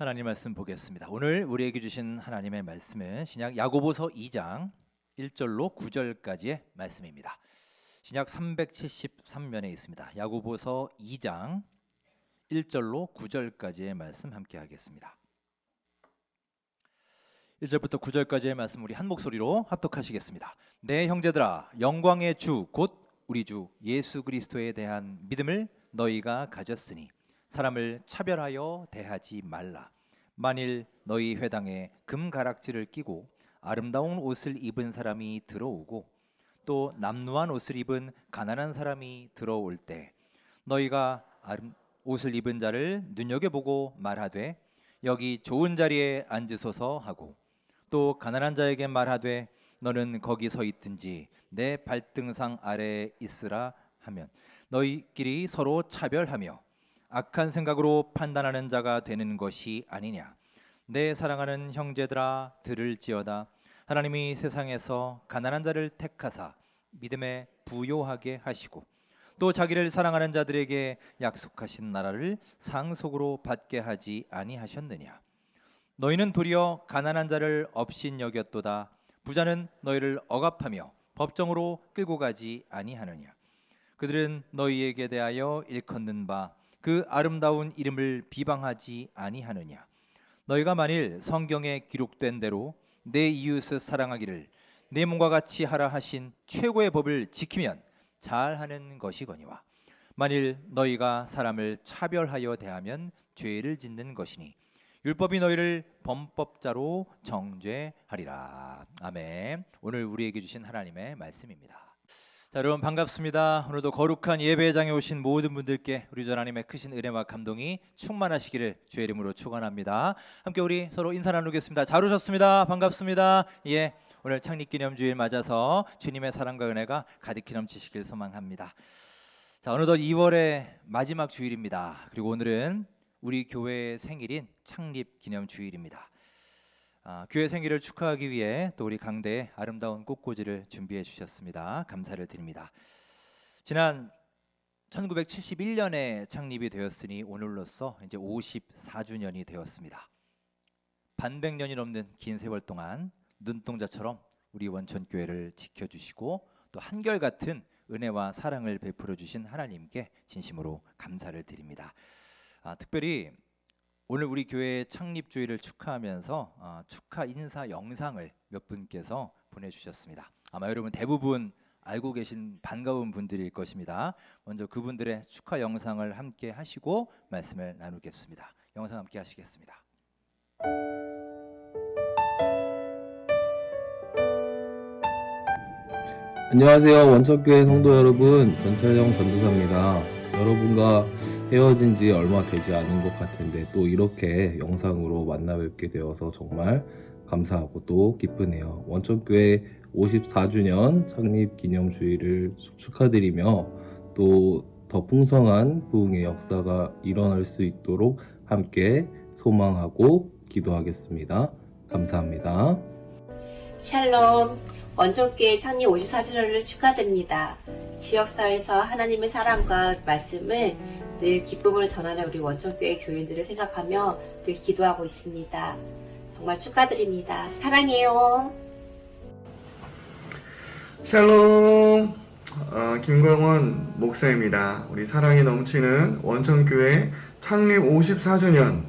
하나님 말씀 보겠습니다. 오늘 우리에게 주신 하나님의 말씀은 신약 야고보서 2장 1절로 9절까지의 말씀입니다. 신약 373면에 있습니다. 야고보서 2장 1절로 9절까지의 말씀 함께 하겠습니다. 1절부터 9절까지의 말씀 우리 한 목소리로 합독하시겠습니다. 내 형제들아, 영광의 주 곧 우리 주 예수 그리스도에 대한 믿음을 너희가 가졌으니 사람을 차별하여 대하지 말라. 만일 너희 회당에 금가락지를 끼고 아름다운 옷을 입은 사람이 들어오고 또 남루한 옷을 입은 가난한 사람이 들어올 때 너희가 옷을 입은 자를 눈여겨보고 말하되 여기 좋은 자리에 앉으소서 하고 또 가난한 자에게 말하되 너는 거기 서 있든지 내 발등상 아래에 있으라 하면 너희끼리 서로 차별하며 악한 생각으로 판단하는 자가 되는 것이 아니냐. 내 사랑하는 형제들아, 들을지어다. 하나님이 세상에서 가난한 자를 택하사 믿음에 부요하게 하시고 또 자기를 사랑하는 자들에게 약속하신 나라를 상속으로 받게 하지 아니하셨느냐. 너희는 도리어 가난한 자를 업신 여겼도다. 부자는 너희를 억압하며 법정으로 끌고 가지 아니하느냐. 그들은 너희에게 대하여 일컫는 바 그 아름다운 이름을 비방하지 아니하느냐. 너희가 만일 성경에 기록된 대로 내 이웃을 사랑하기를 내 몸과 같이 하라 하신 최고의 법을 지키면 잘하는 것이거니와 만일 너희가 사람을 차별하여 대하면 죄를 짓는 것이니 율법이 너희를 범법자로 정죄하리라. 아멘. 오늘 우리에게 주신 하나님의 말씀입니다. 자, 여러분 반갑습니다. 오늘도 거룩한 예배장에 오신 모든 분들께 우리 주 하나님의 크신 은혜와 감동이 충만하시기를 주의 이름으로 축원합니다. 함께 우리 서로 인사 나누겠습니다. 잘 오셨습니다. 반갑습니다. 예, 오늘 창립기념주일 맞아서 주님의 사랑과 은혜가 가득히 넘치시길 소망합니다. 자, 어느덧 2월의 마지막 주일입니다. 그리고 오늘은 우리 교회의 생일인 창립기념주일입니다. 교회 생일을 축하하기 위해 또 우리 강대에 아름다운 꽃꽂이를 준비해 주셨습니다. 감사를 드립니다. 지난 1971년에 창립이 되었으니 오늘로써 이제 54주년이 되었습니다. 반백년이 넘는 긴 세월 동안 눈동자처럼 우리 원천교회를 지켜주시고 또 한결같은 은혜와 사랑을 베풀어 주신 하나님께 진심으로 감사를 드립니다. 특별히 오늘 우리 교회 창립주일을 축하하면서 축하 인사 영상을 몇 분께서 보내주셨습니다. 아마 여러분 대부분 알고 계신 반가운 분들일 것입니다. 먼저 그분들의 축하 영상을 함께 하시고 말씀을 나누겠습니다. 영상 함께 하시겠습니다. 안녕하세요. 원천교회 성도 여러분, 전철영 전도사입니다. 여러분과 헤어진 지 얼마 되지 않은 것 같은데 또 이렇게 영상으로 만나 뵙게 되어서 정말 감사하고 또 기쁘네요. 원천교회 54주년 창립 기념주일을 축하드리며 또 더 풍성한 부흥의 역사가 일어날 수 있도록 함께 소망하고 기도하겠습니다. 감사합니다. 샬롬, 원천교회 창립 54주년을 축하드립니다. 지역사회에서 하나님의 사랑과 말씀을 늘 기쁨으로 전하는 우리 원천교회 교인들을 생각하며 늘 기도하고 있습니다. 정말 축하드립니다. 사랑해요. 샬롬, 김광원 목사입니다. 우리 사랑이 넘치는 원천교회 창립 54주년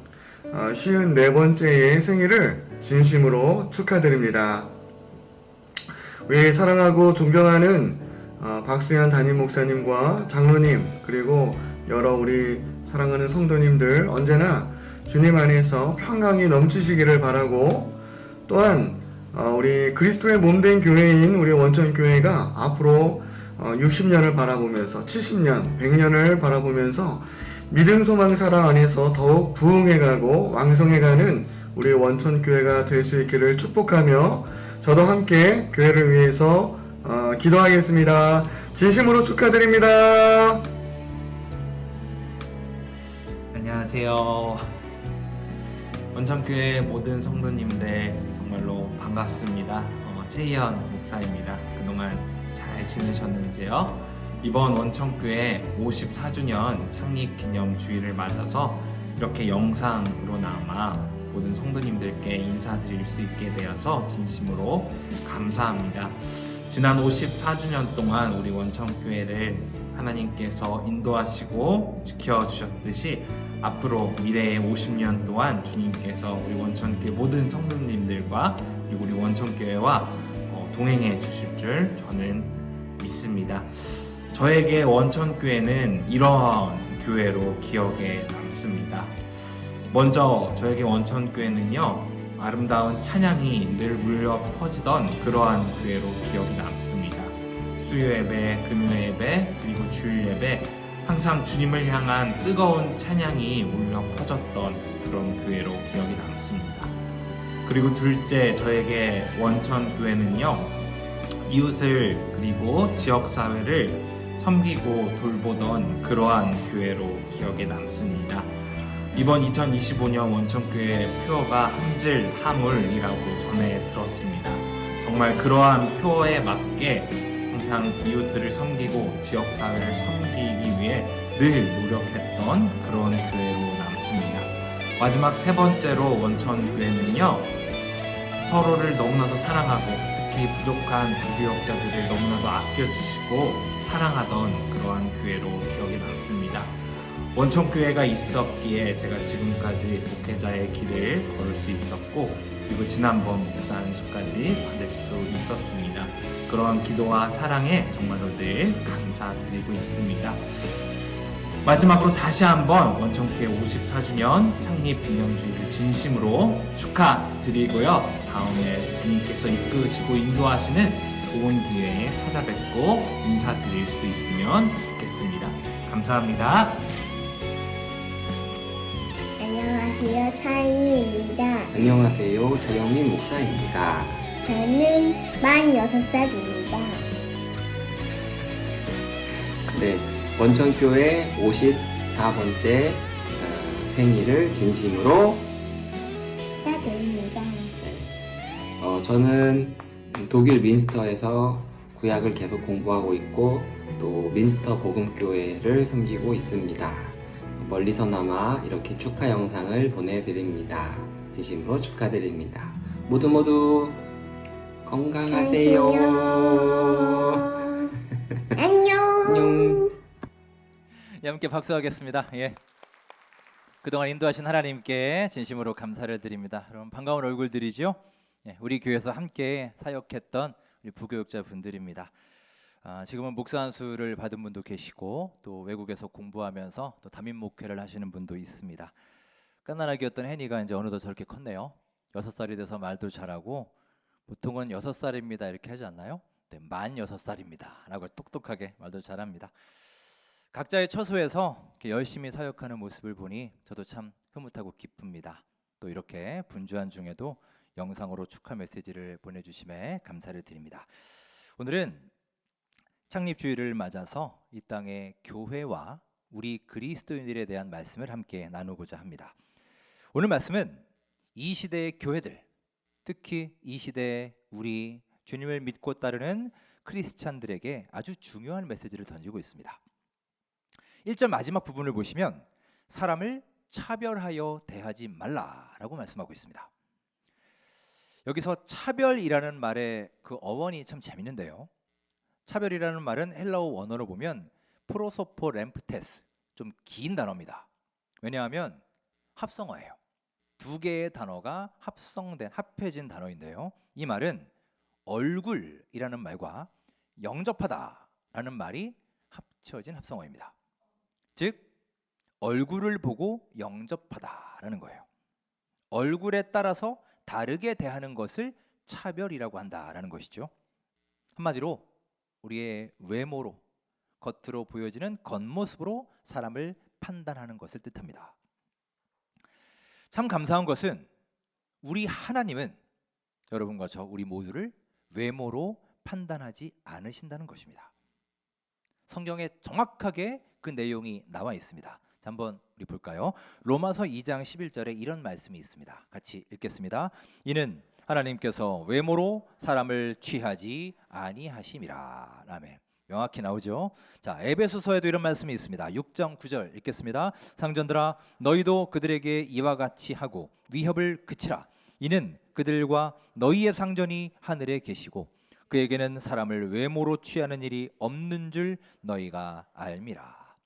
54번째의 생일을 진심으로 축하드립니다. 우리 사랑하고 존경하는 박수현 담임 목사님과 장로님 그리고 여러 우리 사랑하는 성도님들 언제나 주님 안에서 평강이 넘치시기를 바라고 또한 우리 그리스도의 몸된 교회인 우리 원천교회가 앞으로 60년을 바라보면서 70년, 100년을 바라보면서 믿음, 소망, 사랑 안에서 더욱 부흥해가고 왕성해가는 우리 원천교회가 될 수 있기를 축복하며 저도 함께 교회를 위해서 기도하겠습니다. 진심으로 축하드립니다. 안녕하세요. 원천교회 모든 성도님들 정말로 반갑습니다. 최희연 목사입니다. 그동안 잘 지내셨는지요? 이번 원천교회 54주년 창립 기념 주일을 맞아서 이렇게 영상으로나마 모든 성도님들께 인사드릴 수 있게 되어서 진심으로 감사합니다. 지난 54주년 동안 우리 원천교회를 하나님께서 인도하시고 지켜주셨듯이 앞으로 미래의 50년 동안 주님께서 우리 원천교회 모든 성도님들과 그리고 우리 원천교회와 동행해 주실 줄 저는 믿습니다. 저에게 원천교회는 이런 교회로 기억에 남습니다. 먼저 저에게 원천교회는요, 아름다운 찬양이 늘 울려 퍼지던 그러한 교회로 기억이 남습니다. 수요 예배, 금요 예배, 그리고 주일 예배, 항상 주님을 향한 뜨거운 찬양이 울려 퍼졌던 그런 교회로 기억이 남습니다. 그리고 둘째, 저에게 원천교회는요, 이웃을 그리고 지역사회를 섬기고 돌보던 그러한 교회로 기억에 남습니다. 이번 2025년 원천교회 표어가 함질 하물이라고 전해 들었습니다. 정말 그러한 표어에 맞게 항상 이웃들을 섬기고 지역사회를 섬기기 위해 늘 노력했던 그런 교회로 남습니다. 마지막 세 번째로 원천교회는요, 서로를 너무나도 사랑하고 특히 부족한 부교역자들을 너무나도 아껴주시고 사랑하던 그러한 교회로 기억에 남습니다. 원천교회가 있었기에 제가 지금까지 목회자의 길을 걸을 수 있었고, 그리고 지난번 목사 안수까지 받을 수 있었습니다. 그러한 기도와 사랑에 정말로 늘 감사드리고 있습니다. 마지막으로 다시 한번 원천교회 54주년 창립 기념주일을 진심으로 축하드리고요. 다음에 주님께서 이끄시고 인도하시는 좋은 기회에 찾아뵙고 인사드릴 수 있으면 좋겠습니다. 감사합니다. 안녕하세요, 차이니입니다. 안녕하세요. 자영민 목사입니다. 저는 46살입니다. 네, 원천교회 54번째 생일을 진심으로 축하드립니다. 저는 독일 민스터에서 구약을 계속 공부하고 있고 또 민스터 복음교회를 섬기고 있습니다. 멀리서나마 이렇게 축하 영상을 보내드립니다. 진심으로 축하드립니다. 모두 건강하세요. 안녕. 안녕. 예, 함께 박수하겠습니다. 예. 그동안 인도하신 하나님께 진심으로 감사를 드립니다. 여러분 반가운 얼굴들이죠. 예, 우리 교회에서 함께 사역했던 우리 부교육자 분들입니다. 지금은 목사 안수를 받은 분도 계시고 또 외국에서 공부하면서 또 담임 목회를 하시는 분도 있습니다. 깐난아기였던 혜니가 이제 어느덧 저렇게 컸네요. 6살이 돼서 말도 잘하고, 보통은 6살입니다 이렇게 하지 않나요? 네, 만 6살입니다 라고 똑똑하게 말도 잘합니다. 각자의 처소에서 이렇게 열심히 사역하는 모습을 보니 저도 참 흐뭇하고 기쁩니다. 또 이렇게 분주한 중에도 영상으로 축하 메시지를 보내주심에 감사를 드립니다. 오늘은 창립주일을 맞아서 이 땅의 교회와 우리 그리스도인들에 대한 말씀을 함께 나누고자 합니다. 오늘 말씀은 이 시대의 교회들, 특히 이 시대의 우리 주님을 믿고 따르는 크리스찬들에게 아주 중요한 메시지를 던지고 있습니다. 1절 마지막 부분을 보시면 사람을 차별하여 대하지 말라라고 말씀하고 있습니다. 여기서 차별이라는 말의 그 어원이 참 재밌는데요. 차별이라는 말은 헬라어 원어로 보면 프로소포 램프테스, 좀 긴 단어입니다. 왜냐하면 합성어예요. 두 개의 단어가 합해진 단어인데요. 이 말은 얼굴이라는 말과 영접하다라는 말이 합쳐진 합성어입니다. 즉 얼굴을 보고 영접하다라는 거예요. 얼굴에 따라서 다르게 대하는 것을 차별이라고 한다라는 것이죠. 한마디로 우리의 외모로, 겉으로 보여지는 겉모습으로 사람을 판단하는 것을 뜻합니다. 참 감사한 것은 우리 하나님은 여러분과 저 우리 모두를 외모로 판단하지 않으신다는 것입니다. 성경에 정확하게 그 내용이 나와 있습니다. 자, 한번 우리 볼까요? 로마서 2장 11절에 이런 말씀이 있습니다. 같이 읽겠습니다. 이는 하나님께서 외모로 사람을 취하지 아니하심이라. 아멘. 명확히 나오죠. 자, 에베소서에도 이런 말씀이 있습니다. 6장 9절 읽겠습니다. 상전들아 너희도 그들에게 이와 같이 하고 위협을 그치라. 이는 그들과 너희의 상전이 하늘에 계시고 그에게는 사람을 외모로 취하는 일이 없는 줄 너희가 알미라.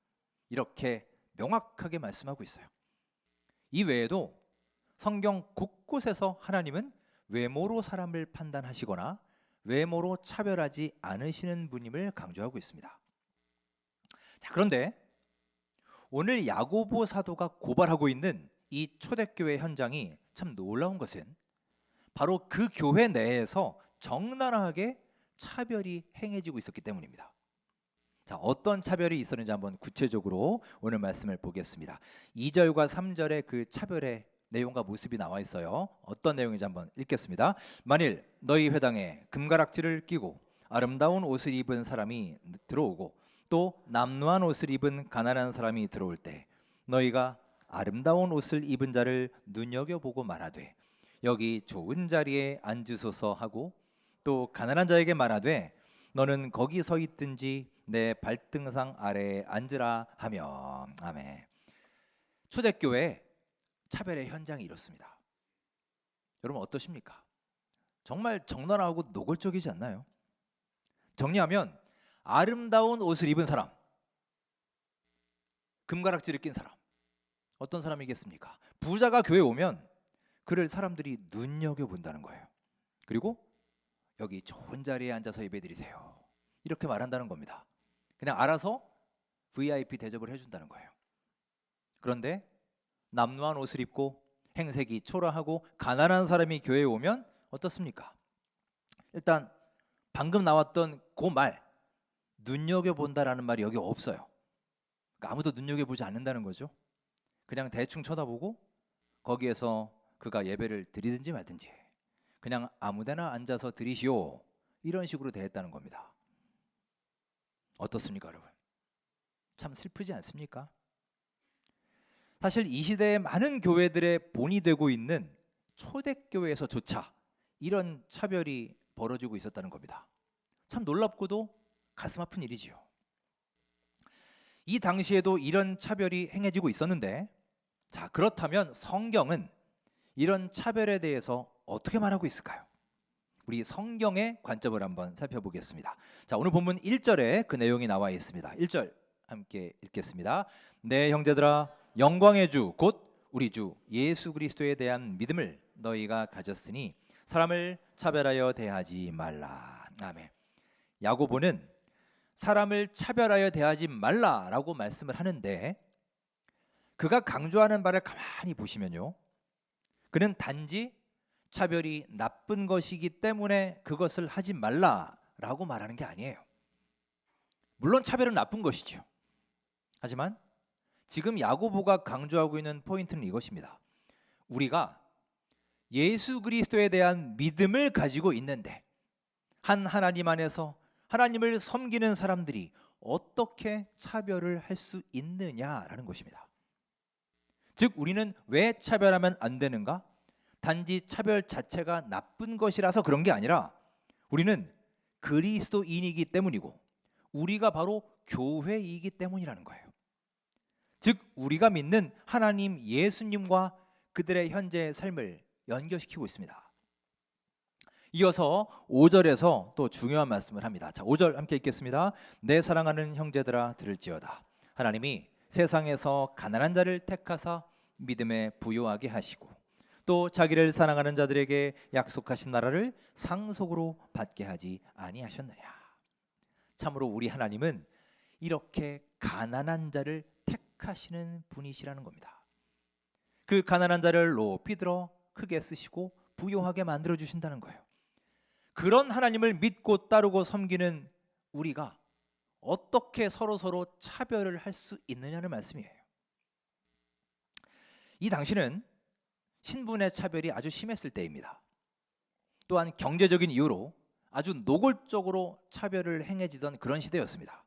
이렇게 명확하게 말씀하고 있어요. 이 외에도 성경 곳곳에서 하나님은 외모로 사람을 판단하시거나 외모로 차별하지 않으시는 분임을 강조하고 있습니다. 자, 그런데 오늘 야고보 사도가 고발하고 있는 이 초대교회 현장이 참 놀라운 것은 바로 그 교회 내에서 적나라하게 차별이 행해지고 있었기 때문입니다. 자, 어떤 차별이 있었는지 한번 구체적으로 오늘 말씀을 보겠습니다. 2절과 3절에 그 차별의 내용과 모습이 나와 있어요. 어떤 내용인지 한번 읽겠습니다. 만일 너희 회당에 금가락지를 끼고 아름다운 옷을 입은 사람이 들어오고 또 남루한 옷을 입은 가난한 사람이 들어올 때 너희가 아름다운 옷을 입은 자를 눈여겨보고 말하되 여기 좋은 자리에 앉으소서 하고 또 가난한 자에게 말하되 너는 거기 서 있든지 내 발등상 아래에 앉으라 하며. 아멘. 초대교회 차별의 현장이 이렇습니다. 여러분 어떠십니까? 정말 적나라하고 노골적이지 않나요? 정리하면 아름다운 옷을 입은 사람, 금가락지를 낀 사람, 어떤 사람이겠습니까? 부자가 교회에 오면 그를 사람들이 눈여겨본다는 거예요. 그리고 여기 좋은 자리에 앉아서 예배드리세요, 이렇게 말한다는 겁니다. 그냥 알아서 VIP 대접을 해준다는 거예요. 그런데 남루한 옷을 입고 행색이 초라하고 가난한 사람이 교회에 오면 어떻습니까? 일단 방금 나왔던 그 말, 눈여겨본다라는 말이 여기 없어요. 그러니까 아무도 눈여겨보지 않는다는 거죠. 그냥 대충 쳐다보고 거기에서 그가 예배를 드리든지 말든지 그냥 아무데나 앉아서 드리시오, 이런 식으로 대했다는 겁니다. 어떻습니까, 여러분? 참 슬프지 않습니까? 사실 이 시대의 많은 교회들의 본이 되고 있는 초대교회에서조차 이런 차별이 벌어지고 있었다는 겁니다. 참 놀랍고도 가슴 아픈 일이지요. 이 당시에도 이런 차별이 행해지고 있었는데, 자, 그렇다면 성경은 이런 차별에 대해서 어떻게 말하고 있을까요? 우리 성경의 관점을 한번 살펴보겠습니다. 자, 오늘 본문 1절에 그 내용이 나와 있습니다. 1절 함께 읽겠습니다. 네, 형제들아, 영광의 주 곧 우리 주 예수 그리스도에 대한 믿음을 너희가 가졌으니 사람을 차별하여 대하지 말라. 아멘. 야고보는 사람을 차별하여 대하지 말라라고 말씀을 하는데, 그가 강조하는 바를 가만히 보시면요, 그는 단지 차별이 나쁜 것이기 때문에 그것을 하지 말라라고 말하는 게 아니에요. 물론 차별은 나쁜 것이죠. 하지만 지금 야고보가 강조하고 있는 포인트는 이것입니다. 우리가 예수 그리스도에 대한 믿음을 가지고 있는데 한 하나님 안에서 하나님을 섬기는 사람들이 어떻게 차별을 할 수 있느냐라는 것입니다. 즉 우리는 왜 차별하면 안 되는가? 단지 차별 자체가 나쁜 것이라서 그런 게 아니라 우리는 그리스도인이기 때문이고 우리가 바로 교회이기 때문이라는 거예요. 즉 우리가 믿는 하나님 예수님과 그들의 현재의 삶을 연결시키고 있습니다. 이어서 5절에서 또 중요한 말씀을 합니다. 자, 5절 함께 읽겠습니다. 내 사랑하는 형제들아 들을지어다. 하나님이 세상에서 가난한 자를 택하사 믿음에 부요하게 하시고 또 자기를 사랑하는 자들에게 약속하신 나라를 상속으로 받게 하지 아니하셨느냐. 참으로 우리 하나님은 이렇게 가난한 자를 택하시는 분이시라는 겁니다. 그 가난한 자를 높이 들어 크게 쓰시고 부요하게 만들어 주신다는 거예요. 그런 하나님을 믿고 따르고 섬기는 우리가 어떻게 서로 차별을 할 수 있느냐는 말씀이에요. 이 당시는 신분의 차별이 아주 심했을 때입니다. 또한 경제적인 이유로 아주 노골적으로 차별을 행해지던 그런 시대였습니다.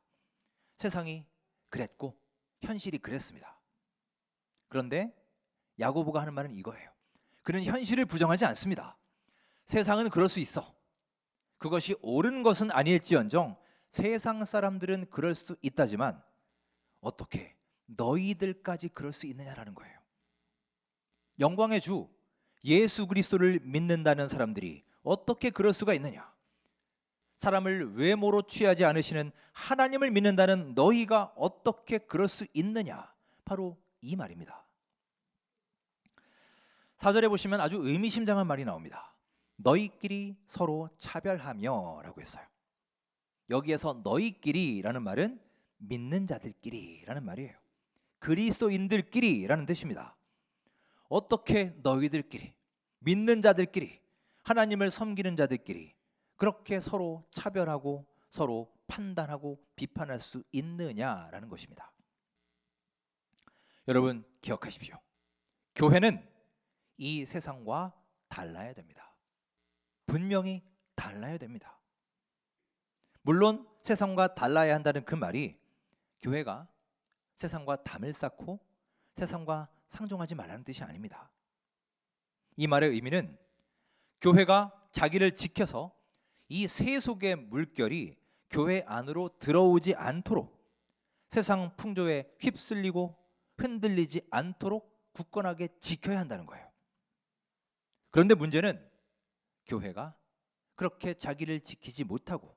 세상이 그랬고 현실이 그랬습니다. 그런데 야고보가 하는 말은 이거예요. 그는 현실을 부정하지 않습니다. 세상은 그럴 수 있어. 그것이 옳은 것은 아닐지언정 세상 사람들은 그럴 수 있다지만 어떻게 너희들까지 그럴 수 있느냐라는 거예요. 영광의 주 예수 그리스도를 믿는다는 사람들이 어떻게 그럴 수가 있느냐? 사람을 외모로 취하지 않으시는 하나님을 믿는다는 너희가 어떻게 그럴 수 있느냐? 바로 이 말입니다. 4절에 보시면 아주 의미심장한 말이 나옵니다. 너희끼리 서로 차별하며 라고 했어요. 여기에서 너희끼리라는 말은 믿는 자들끼리라는 말이에요. 그리스도인들끼리라는 뜻입니다. 어떻게 너희들끼리, 믿는 자들끼리, 하나님을 섬기는 자들끼리 그렇게 서로 차별하고 서로 판단하고 비판할 수 있느냐라는 것입니다. 여러분 기억하십시오. 교회는 이 세상과 달라야 됩니다. 분명히 달라야 됩니다. 물론 세상과 달라야 한다는 그 말이 교회가 세상과 담을 쌓고 세상과 상종하지 말라는 뜻이 아닙니다. 이 말의 의미는 교회가 자기를 지켜서 이 세속의 물결이 교회 안으로 들어오지 않도록 세상 풍조에 휩쓸리고 흔들리지 않도록 굳건하게 지켜야 한다는 거예요. 그런데 문제는 교회가 그렇게 자기를 지키지 못하고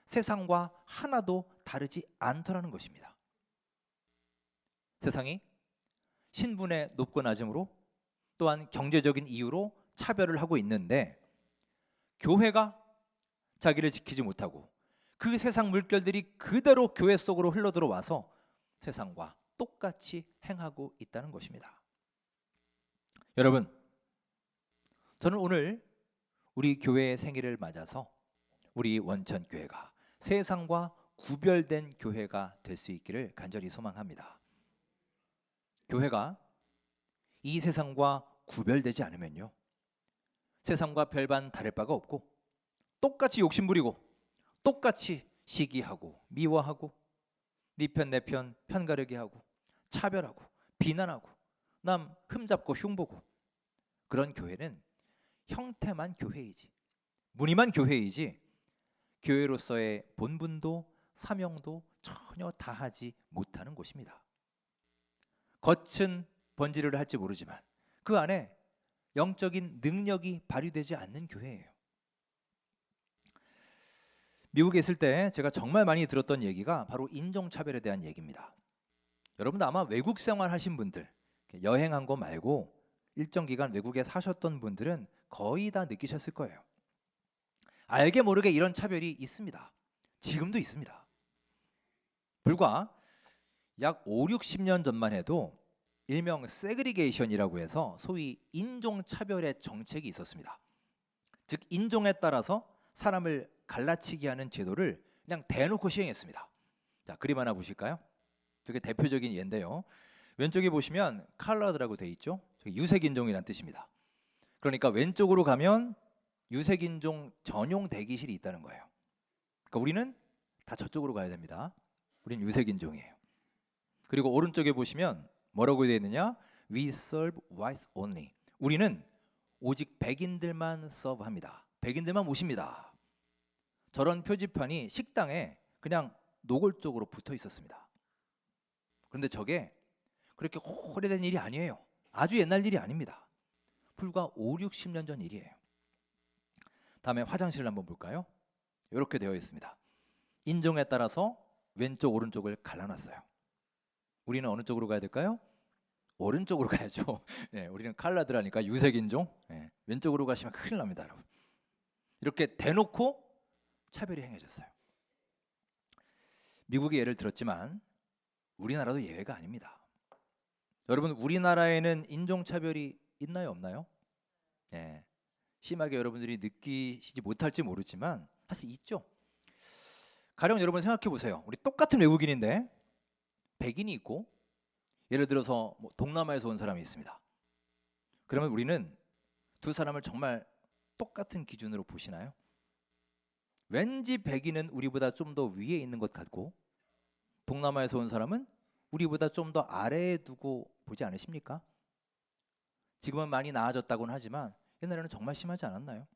세상과 하나도 다르지 않더라는 것입니다. 세상이 신분의 높고 낮음으로 또한 경제적인 이유로 차별을 하고 있는데 교회가 자기를 지키지 못하고 그 세상 물결들이 그대로 교회 속으로 흘러들어와서 세상과 똑같이 행하고 있다는 것입니다. 여러분, 저는 오늘 우리 교회의 생일을 맞아서 우리 원천교회가 세상과 구별된 교회가 될 수 있기를 간절히 소망합니다. 교회가 이 세상과 구별되지 않으면요, 세상과 별반 다를 바가 없고 똑같이 욕심부리고 똑같이 시기하고 미워하고 네 편 내 편 편가르기 하고 차별하고 비난하고 남 흠잡고 흉보고 그런 교회는 형태만 교회이지 무늬만 교회이지 교회로서의 본분도 사명도 전혀 다하지 못하는 곳입니다. 겉은 번지르르 할지 모르지만 그 안에 영적인 능력이 발휘되지 않는 교회예요. 미국에 있을 때 제가 정말 많이 들었던 얘기가 바로 인종차별에 대한 얘기입니다. 여러분도 아마 외국 생활 하신 분들, 여행한 거 말고 일정 기간 외국에 사셨던 분들은 거의 다 느끼셨을 거예요. 알게 모르게 이런 차별이 있습니다. 지금도 있습니다. 불과 약 5, 60년 전만 해도 일명 세그리게이션이라고 해서 소위 인종차별의 정책이 있었습니다. 즉 인종에 따라서 사람을 갈라치기 하는 제도를 그냥 대놓고 시행했습니다. 자, 그림 하나 보실까요? 되게 대표적인 예인데요. 왼쪽에 보시면 컬러드라고 돼 있죠. 유색인종이란 뜻입니다. 그러니까 왼쪽으로 가면 유색인종 전용 대기실이 있다는 거예요. 그러니까 우리는 다 저쪽으로 가야 됩니다. 우리는 유색인종이에요. 그리고 오른쪽에 보시면 뭐라고 되어 있느냐? We serve whites only. 우리는 오직 백인들만 서브합니다. 백인들만 모십니다. 저런 표지판이 식당에 그냥 노골적으로 붙어 있었습니다. 그런데 저게 그렇게 오래된 일이 아니에요. 아주 옛날 일이 아닙니다. 불과 5, 60년 전 일이에요. 다음에 화장실을 한번 볼까요? 이렇게 되어 있습니다. 인종에 따라서 왼쪽 오른쪽을 갈라놨어요. 우리는 어느 쪽으로 가야 될까요? 오른쪽으로 가야죠. 네, 우리는 컬러드라니까 유색인종. 네, 왼쪽으로 가시면 큰일 납니다, 여러분. 이렇게 대놓고 차별이 행해졌어요. 미국의 예를 들었지만 우리나라도 예외가 아닙니다. 여러분, 우리나라에는 인종차별이 있나요, 없나요? 네, 심하게 여러분들이 느끼시지 못할지 모르지만 사실 있죠. 가령 여러분 생각해 보세요. 우리 똑같은 외국인인데 백인이 있고 예를 들어서 뭐 동남아에서 온 사람이 있습니다. 그러면 우리는 두 사람을 정말 똑같은 기준으로 보시나요? 왠지 백인은 우리보다 좀 더 위에 있는 것 같고 동남아에서 온 사람은 우리보다 좀 더 아래에 두고 보지 않으십니까? 지금은 많이 나아졌다고는 하지만 옛날에는 정말 심하지 않았나요?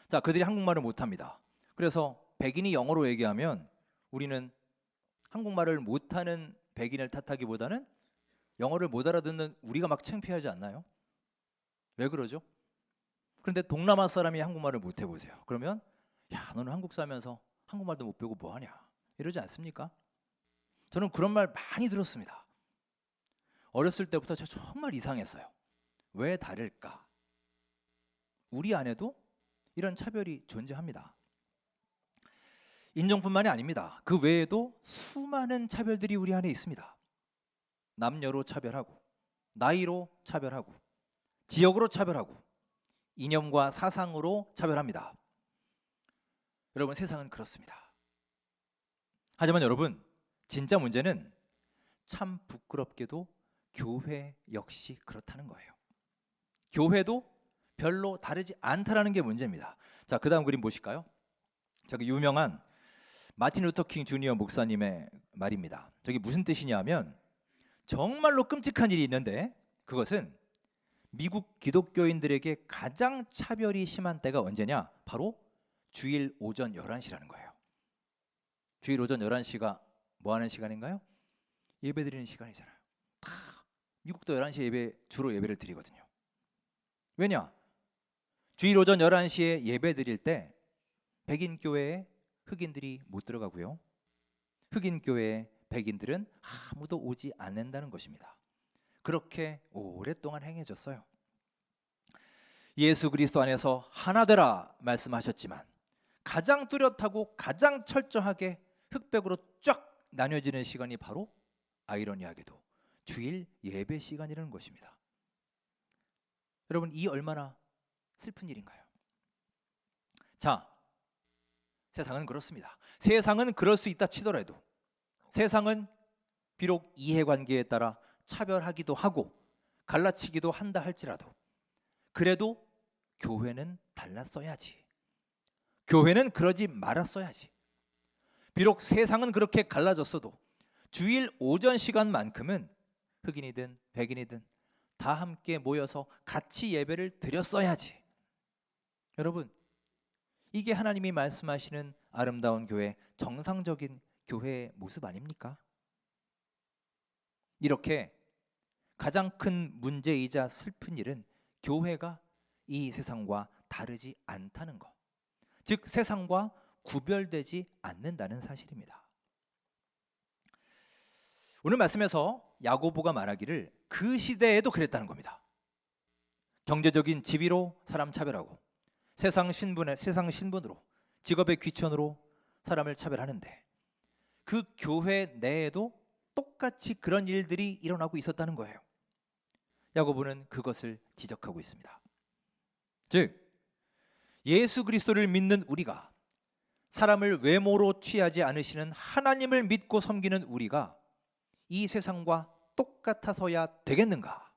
자, 그들이 한국말을 못합니다. 그래서 백인이 영어로 얘기하면 우리는 한국말을 못하는 백인을 탓하기보다는 영어를 못 알아듣는 우리가 막 창피하지 않나요? 왜 그러죠? 그런데 동남아 사람이 한국말을 못 해보세요. 그러면 야, 너는 한국 사면서 한국말도 못 배우고 뭐 하냐? 이러지 않습니까? 저는 그런 말 많이 들었습니다. 어렸을 때부터 저 정말 이상했어요. 왜 다를까? 우리 안에도 이런 차별이 존재합니다. 인종뿐만이 아닙니다. 그 외에도 수많은 차별들이 우리 안에 있습니다. 남녀로 차별하고, 나이로 차별하고, 지역으로 차별하고, 이념과 사상으로 차별합니다. 여러분, 세상은 그렇습니다. 하지만 여러분, 진짜 문제는 참 부끄럽게도 교회 역시 그렇다는 거예요. 교회도 별로 다르지 않다라는 게 문제입니다. 자, 그 다음 그림 보실까요? 저기 유명한 마틴 루터 킹 주니어 목사님의 말입니다. 저기 무슨 뜻이냐면 정말로 끔찍한 일이 있는데 그것은 미국 기독교인들에게 가장 차별이 심한 때가 언제냐? 바로 주일 오전 11시라는 거예요. 주일 오전 11시가 뭐 하는 시간인가요? 예배 드리는 시간이잖아요. 다 미국도 11시에 주로 예배를 드리거든요. 왜냐? 주일 오전 11시에 예배 드릴 때 백인 교회에 흑인들이 못 들어가고요. 흑인 교회에 백인들은 아무도 오지 않는다는 것입니다. 그렇게 오랫동안 행해졌어요. 예수 그리스도 안에서 하나 되라 말씀하셨지만 가장 뚜렷하고 가장 철저하게 흑백으로 쫙 나뉘어지는 시간이 바로 아이러니하게도 주일 예배 시간이라는 것입니다. 여러분, 이 얼마나 슬픈 일인가요? 자, 세상은 그렇습니다. 세상은 그럴 수 있다 치더라도 세상은 비록 이해관계에 따라 차별하기도 하고 갈라치기도 한다 할지라도 그래도 교회는 달랐어야지. 교회는 그러지 말았어야지. 비록 세상은 그렇게 갈라졌어도 주일 오전 시간만큼은 흑인이든 백인이든 다 함께 모여서 같이 예배를 드렸어야지. 여러분, 이게 하나님이 말씀하시는 아름다운 교회, 정상적인 교회의 모습 아닙니까? 이렇게 가장 큰 문제이자 슬픈 일은 교회가 이 세상과 다르지 않다는 것, 즉 세상과 구별되지 않는다는 사실입니다. 오늘 말씀에서 야고보가 말하기를 그 시대에도 그랬다는 겁니다. 경제적인 지위로 사람 차별하고 세상 신분으로 직업의 귀천으로 사람을 차별하는데 그 교회 내에도 똑같이 그런 일들이 일어나고 있었다는 거예요. 야고보는 그것을 지적하고 있습니다. 즉 예수 그리스도를 믿는 우리가 사람을 외모로 취하지 않으시는 하나님을 믿고 섬기는 우리가 이 세상과 똑같아서야 되겠는가?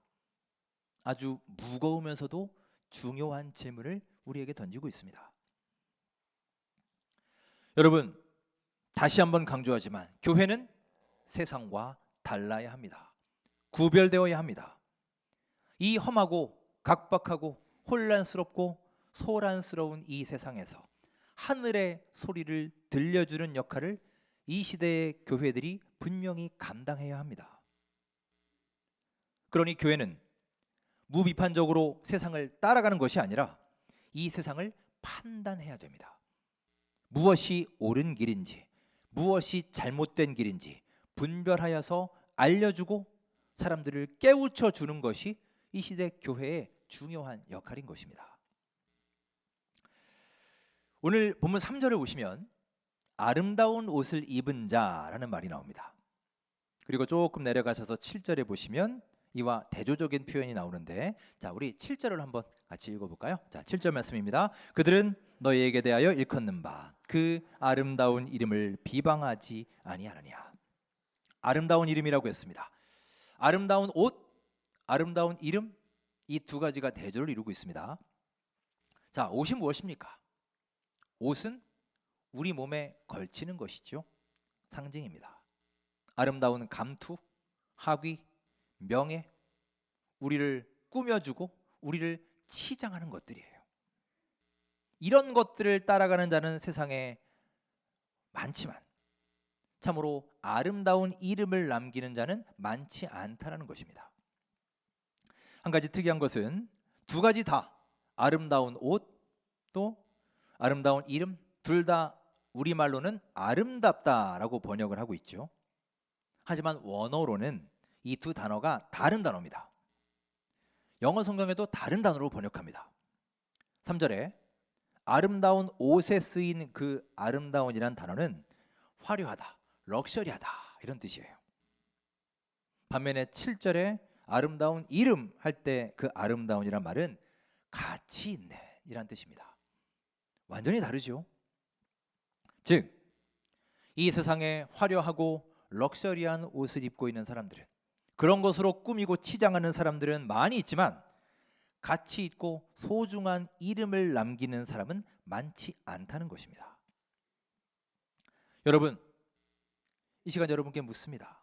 아주 무거우면서도 중요한 질문을 우리에게 던지고 있습니다. 여러분, 다시 한번 강조하지만 교회는 세상과 달라야 합니다. 구별되어야 합니다. 이 험하고 각박하고 혼란스럽고 소란스러운 이 세상에서 하늘의 소리를 들려주는 역할을 이 시대의 교회들이 분명히 감당해야 합니다. 그러니 교회는 무비판적으로 세상을 따라가는 것이 아니라 이 세상을 판단해야 됩니다. 무엇이 옳은 길인지, 무엇이 잘못된 길인지 분별하여서 알려주고 사람들을 깨우쳐 주는 것이 이 시대 교회의 중요한 역할인 것입니다. 오늘 본문 3절을 보시면 아름다운 옷을 입은 자라는 말이 나옵니다. 그리고 조금 내려가셔서 7절에 보시면 이와 대조적인 표현이 나오는데, 자, 우리 7절을 한번 같이 읽어볼까요? 자, 7절 말씀입니다. 그들은 너희에게 대하여 일컫는 바 그 아름다운 이름을 비방하지 아니하느냐. 아름다운 이름이라고 했습니다. 아름다운 옷, 아름다운 이름, 이 두 가지가 대조를 이루고 있습니다. 자, 옷이 무엇입니까? 옷은 우리 몸에 걸치는 것이죠. 상징입니다. 아름다운 감투, 학위, 명예, 우리를 꾸며주고 우리를 치장하는 것들이에요. 이런 것들을 따라가는 자는 세상에 많지만 참으로 아름다운 이름을 남기는 자는 많지 않다라는 것입니다. 한 가지 특이한 것은 두 가지 다 아름다운 옷 또 아름다운 이름 둘 다 우리말로는 아름답다라고 번역을 하고 있죠. 하지만 원어로는 이 두 단어가 다른 단어입니다. 영어 성경에도 다른 단어로 번역합니다. 3절에 아름다운 옷에 쓰인 그 아름다운이란 단어는 화려하다, 럭셔리하다 이런 뜻이에요. 반면에 7절에 아름다운 이름 할 때 그 아름다운이란 말은 가치 있는 이란 뜻입니다. 완전히 다르죠. 즉, 이 세상에 화려하고 럭셔리한 옷을 입고 있는 사람들은 그런 것으로 꾸미고 치장하는 사람들은 많이 있지만 가치 있고 소중한 이름을 남기는 사람은 많지 않다는 것입니다. 여러분, 이 시간 여러분께 묻습니다.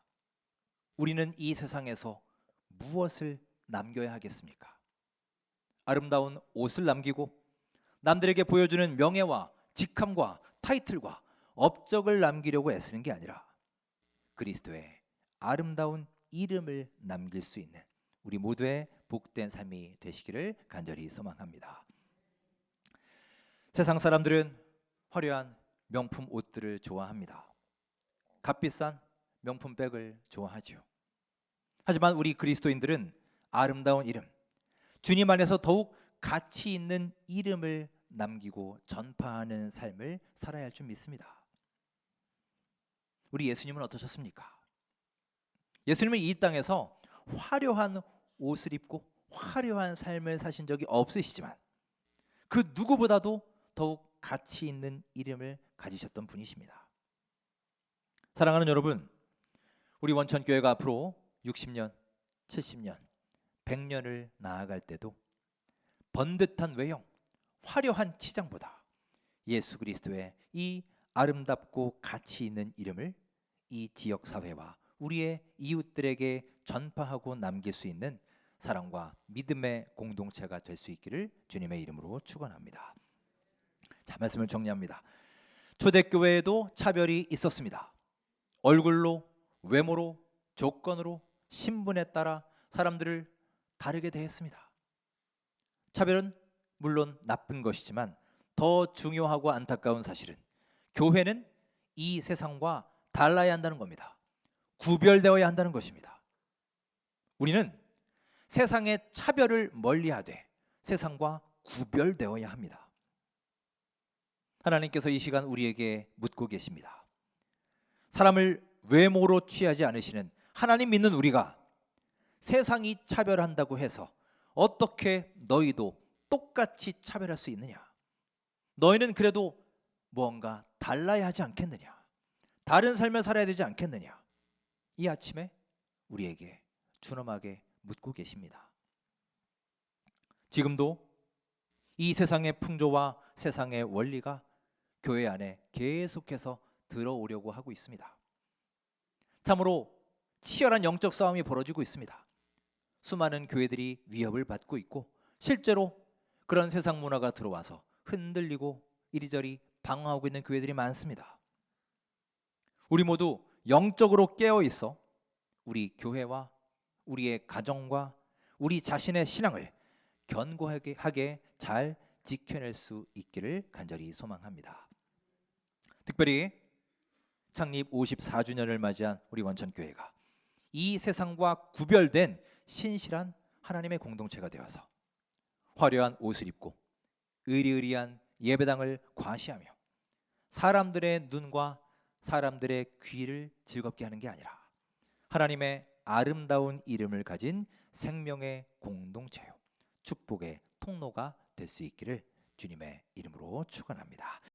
우리는 이 세상에서 무엇을 남겨야 하겠습니까? 아름다운 옷을 남기고 남들에게 보여주는 명예와 직함과 타이틀과 업적을 남기려고 애쓰는 게 아니라 그리스도의 아름다운 이름을 남길 수 있는 우리 모두의 복된 삶이 되시기를 간절히 소망합니다. 세상 사람들은 화려한 명품 옷들을 좋아합니다. 값비싼 명품 백을 좋아하죠. 하지만 우리 그리스도인들은 아름다운 이름, 주님 안에서 더욱 가치 있는 이름을 남기고 전파하는 삶을 살아야 할 줄 믿습니다. 우리 예수님은 어떠셨습니까? 예수님은 이 땅에서 화려한 옷을 입고 화려한 삶을 사신 적이 없으시지만 그 누구보다도 더욱 가치 있는 이름을 가지셨던 분이십니다. 사랑하는 여러분, 우리 원천교회가 앞으로 60년, 70년, 100년을 나아갈 때도 번듯한 외형, 화려한 치장보다 예수 그리스도의 이 아름답고 가치 있는 이름을 이 지역 사회와 우리의 이웃들에게 전파하고 남길 수 있는 사랑과 믿음의 공동체가 될 수 있기를 주님의 이름으로 축원합니다. 자, 말씀을 정리합니다. 초대교회에도 차별이 있었습니다. 얼굴로, 외모로, 조건으로, 신분에 따라 사람들을 다르게 대했습니다. 차별은 물론 나쁜 것이지만 더 중요하고 안타까운 사실은 교회는 이 세상과 달라야 한다는 겁니다. 구별되어야 한다는 것입니다. 우리는 세상의 차별을 멀리하되 세상과 구별되어야 합니다. 하나님께서 이 시간 우리에게 묻고 계십니다. 사람을 외모로 취하지 않으시는 하나님 믿는 우리가 세상이 차별한다고 해서 어떻게 너희도 똑같이 차별할 수 있느냐? 너희는 그래도 무언가 달라야 하지 않겠느냐? 다른 삶을 살아야 되지 않겠느냐? 이 아침에 우리에게 준엄하게 묻고 계십니다. 지금도 이 세상의 풍조와 세상의 원리가 교회 안에 계속해서 들어오려고 하고 있습니다. 참으로 치열한 영적 싸움이 벌어지고 있습니다. 수많은 교회들이 위협을 받고 있고 실제로 그런 세상 문화가 들어와서 흔들리고 이리저리 방황하고 있는 교회들이 많습니다. 우리 모두 영적으로 깨어 있어 우리 교회와 우리의 가정과 우리 자신의 신앙을 견고하게 잘 지켜낼 수 있기를 간절히 소망합니다. 특별히 창립 54주년을 맞이한 우리 원천교회가 이 세상과 구별된 신실한 하나님의 공동체가 되어서 화려한 옷을 입고 의리의리한 예배당을 과시하며 사람들의 눈과 사람들의 귀를 즐겁게 하는 게 아니라 하나님의 아름다운 이름을 가진 생명의 공동체요 축복의 통로가 될 수 있기를 주님의 이름으로 축원합니다.